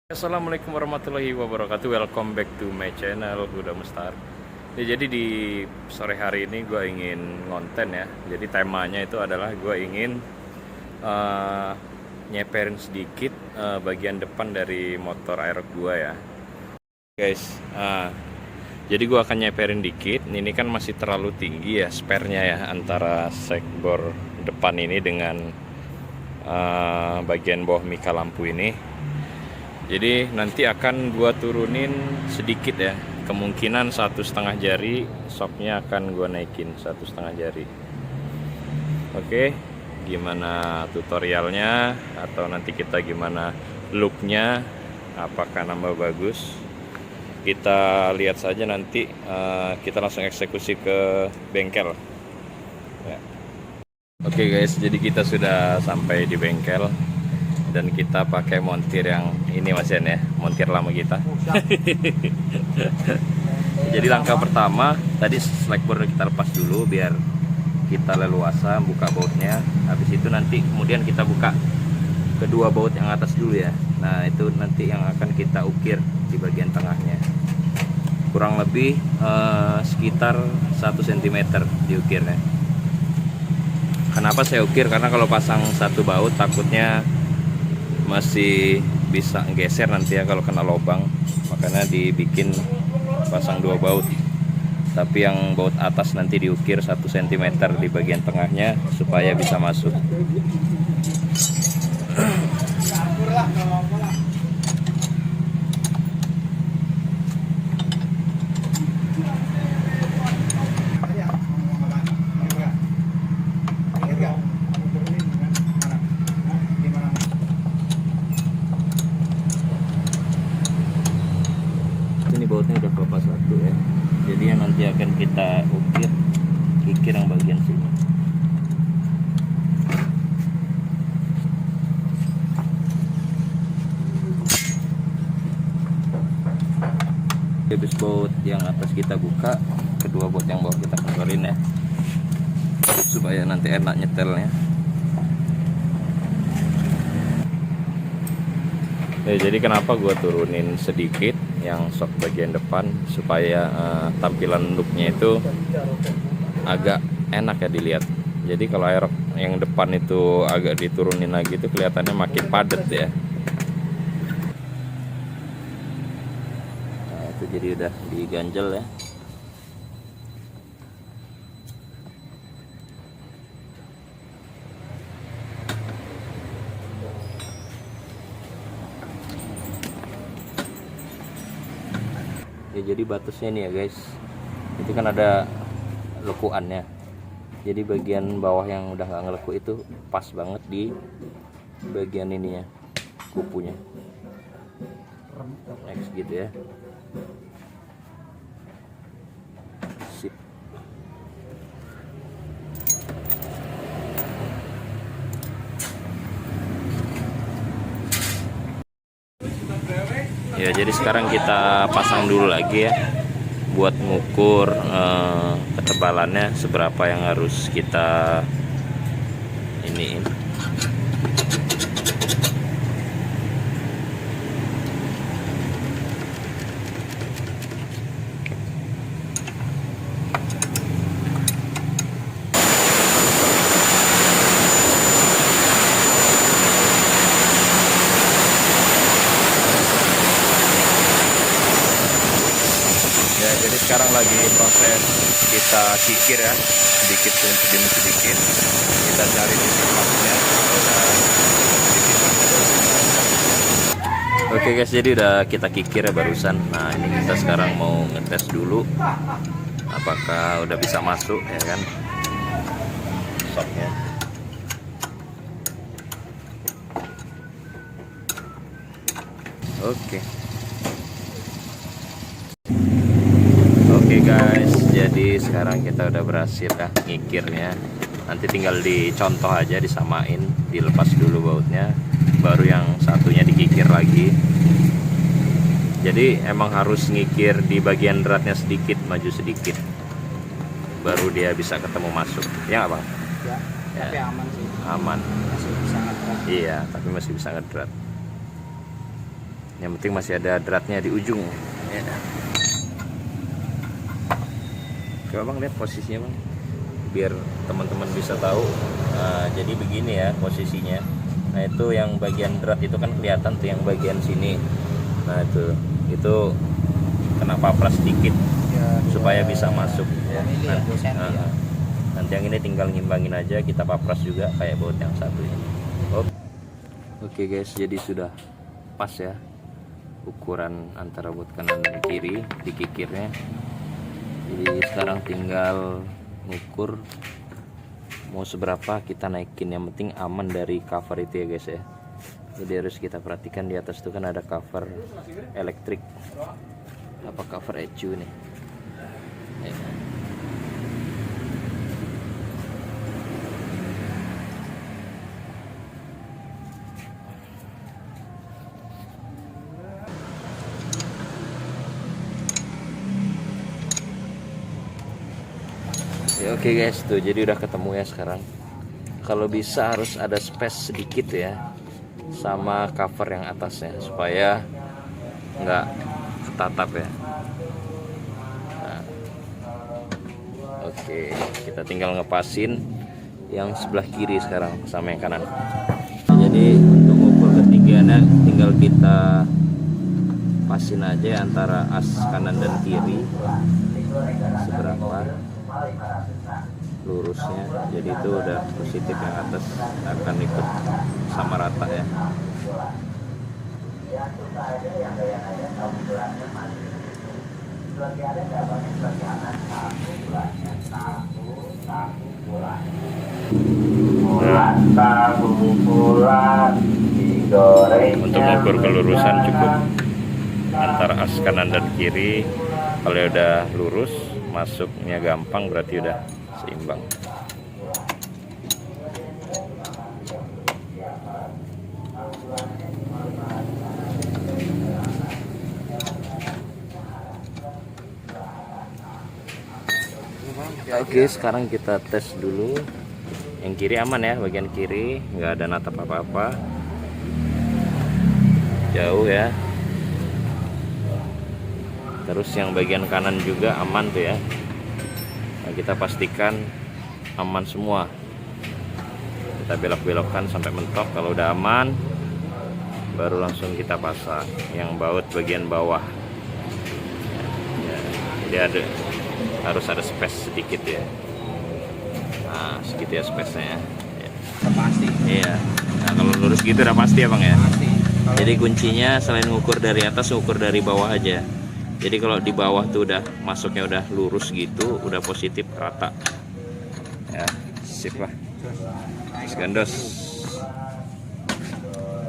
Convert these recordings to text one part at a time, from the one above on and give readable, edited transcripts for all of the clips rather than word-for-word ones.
Assalamualaikum warahmatullahi wabarakatuh. Welcome back to my channel Huda Mustar. Jadi di sore hari ini gue ingin ngonten ya. Jadi temanya itu adalah gue ingin nyeperin sedikit bagian depan dari motor Aerox gue ya, guys. Jadi gue akan nyeperin dikit. Ini kan masih terlalu tinggi ya spernya ya, antara sekbor depan ini dengan bagian bawah mika lampu ini. Jadi nanti akan gua turunin sedikit ya, kemungkinan 1,5 jari shocknya akan gua naikin 1,5 jari. Oke, gimana tutorialnya atau nanti kita gimana looknya, apakah nambah bagus, kita lihat saja nanti. Kita langsung eksekusi ke bengkel ya. Oke guys, jadi kita sudah sampai di bengkel dan kita pakai montir yang ini Mas Yan ya, montir lama kita. Jadi langkah pertama tadi slackboard kita lepas dulu biar kita leluasa buka bautnya. Habis itu nanti kemudian kita buka kedua baut yang atas dulu ya. Nah itu nanti yang akan kita ukir di bagian tengahnya, kurang lebih sekitar 1 cm diukirnya. Kenapa saya ukir? Karena kalau pasang satu baut takutnya masih bisa geser nanti ya kalau kena lubang, makanya dibikin pasang 2 baut. Tapi yang baut atas nanti diukir 1 cm di bagian tengahnya supaya bisa masuk. Ini bautnya udah kelepas satu ya, jadi yang nanti akan kita kikir yang bagian sini. Habis baut yang atas kita buka, kedua baut yang bawah kita kendorin ya, supaya nanti enak nyetelnya. Jadi kenapa gue turunin sedikit yang shock bagian depan supaya tampilan looknya itu agak enak ya dilihat. Jadi kalau Aerox yang depan itu agak diturunin lagi itu kelihatannya makin padat ya. Nah, itu jadi udah diganjel ya. Jadi batasnya nih ya guys, itu kan ada lekuannya. Jadi bagian bawah yang udah nggak ngeleku itu pas banget di bagian ini ya, kupunya. Next gitu ya. Sip. Ya, jadi sekarang kita pasang dulu lagi ya, buat ngukur ketebalannya seberapa yang harus kita iniin. Jadi sekarang lagi proses kita kikir ya, sedikit demi sedikit kita cari titik pasnya. Oke guys, jadi udah kita kikir ya barusan. Nah ini kita sekarang mau ngetes dulu apakah udah bisa masuk ya kan shocknya. Oke guys, jadi sekarang kita udah berhasil ya ngikirnya. Nanti tinggal dicontoh aja, disamain, dilepas dulu bautnya, baru yang satunya dikikir lagi. Jadi emang harus ngikir di bagian beratnya sedikit, maju sedikit, baru dia bisa ketemu masuk. Ya nggak bang? Ya, Ya. tapi aman sih. Aman. Masih bisa ngetrap. Iya, tapi masih bisa ngedrat. Yang penting masih ada dratnya di ujung ya. Coba bang lihat posisinya bang, biar teman-teman bisa tahu. Nah, jadi begini ya posisinya. Nah itu yang bagian drat itu kan kelihatan tuh yang bagian sini. Nah itu kena papras sedikit ya, supaya bisa masuk ya. Nanti yang ini tinggal ngimbangin aja, kita papras juga kayak baut yang satu ini. Oke guys, jadi sudah pas ya ukuran antara baut kanan dan kiri di kikirnya. Jadi sekarang tinggal ngukur mau seberapa kita naikin, yang penting aman dari cover itu ya guys ya. Jadi harus kita perhatikan di atas itu kan ada cover elektrik, apa cover ECU nih ya. Ya, oke guys, tuh jadi udah ketemu ya sekarang. Kalau bisa harus ada space sedikit ya sama cover yang atasnya supaya nggak ketatap ya. Nah, oke, kita tinggal ngepasin yang sebelah kiri sekarang sama yang kanan. Jadi untuk ukur ketinggiannya tinggal kita pasin aja antara as kanan dan kiri seberapa lurusnya. Jadi itu udah positif, yang atas akan ikut sama rata ya. Untuk mengukur kelurusan cukup antara as kanan dan kiri. Kalau udah lurus, masuknya gampang, berarti udah seimbang. Oke, sekarang kita tes dulu. Yang kiri aman ya, bagian kiri nggak ada natap apa-apa, jauh ya. Terus yang bagian kanan juga aman tuh ya. Nah, kita pastikan aman semua. Kita belok-belokkan sampai mentok. Kalau udah aman, baru langsung kita pasang yang baut bagian bawah ya. Jadi harus ada space sedikit ya. Nah segitu ya space-nya ya. Pasti. Iya. Nah kalau lurus gitu udah pasti ya bang ya. Pasti. Jadi kuncinya selain ngukur dari atas, ngukur dari bawah aja. Jadi kalau di bawah tuh udah masuknya udah lurus gitu, udah positif rata ya, sip lah. Gandos,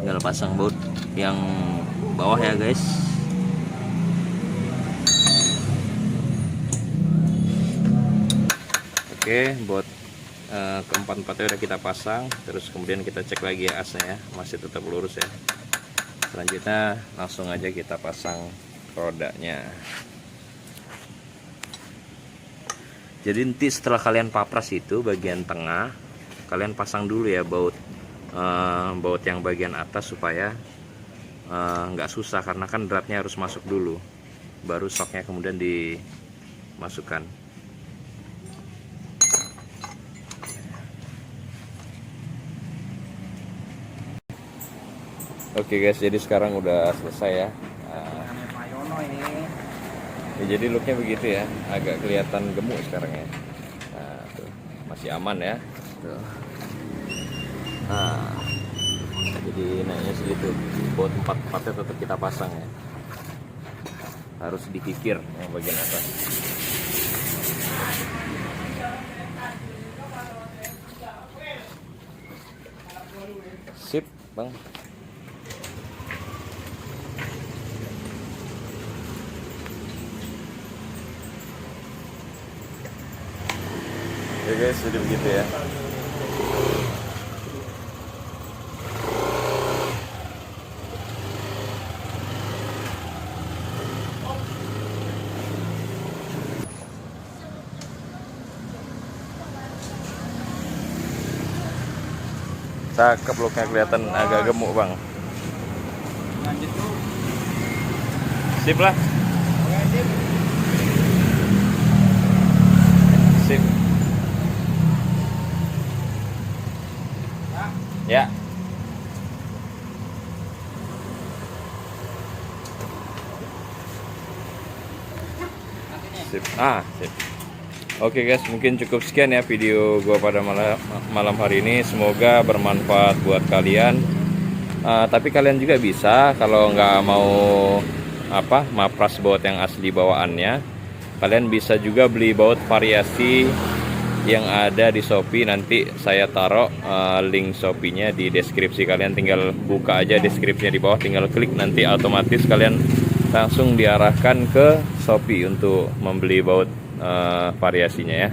tinggal pasang baut yang bawah ya guys. Oke, baut keempat-empatnya udah kita pasang. Terus kemudian kita cek lagi ya asnya ya, masih tetap lurus ya. Selanjutnya langsung aja kita pasang rodanya. Jadi nanti setelah kalian papras itu bagian tengah, kalian pasang dulu ya baut yang bagian atas supaya nggak susah, karena kan dratnya harus masuk dulu, baru soknya kemudian dimasukkan. Oke guys, jadi sekarang udah selesai ya. Ya, jadi looknya begitu ya, agak kelihatan gemuk sekarang ya. Nah, tuh, masih aman ya. Tuh. Nah, jadi naiknya segitu. Baut empat-empatnya tetap kita pasang ya. Harus dikikir yang bagian atas. Sip, bang. Ya guys, jadi begitu ya. Cakep, looknya kelihatan agak gemuk bang. Lanjut tuh Sip lah. Sip. Ya. Sip. Sip. Oke guys, mungkin cukup sekian ya video gua pada malam hari ini. Semoga bermanfaat buat kalian. Tapi kalian juga bisa, kalau nggak mau mapras baut yang asli bawaannya, kalian bisa juga beli baut variasi yang ada di Shopee. Nanti saya taruh link Shopee-nya di deskripsi. Kalian tinggal buka aja deskripsinya di bawah, tinggal klik, nanti otomatis kalian langsung diarahkan ke Shopee untuk membeli baut variasinya ya.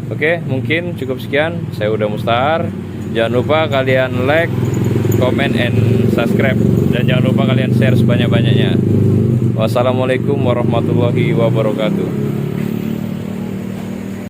Oke, mungkin cukup sekian. Saya udah Mustahar. Jangan lupa kalian like, comment, and subscribe, dan jangan lupa kalian share sebanyak-banyaknya. Wassalamualaikum warahmatullahi wabarakatuh.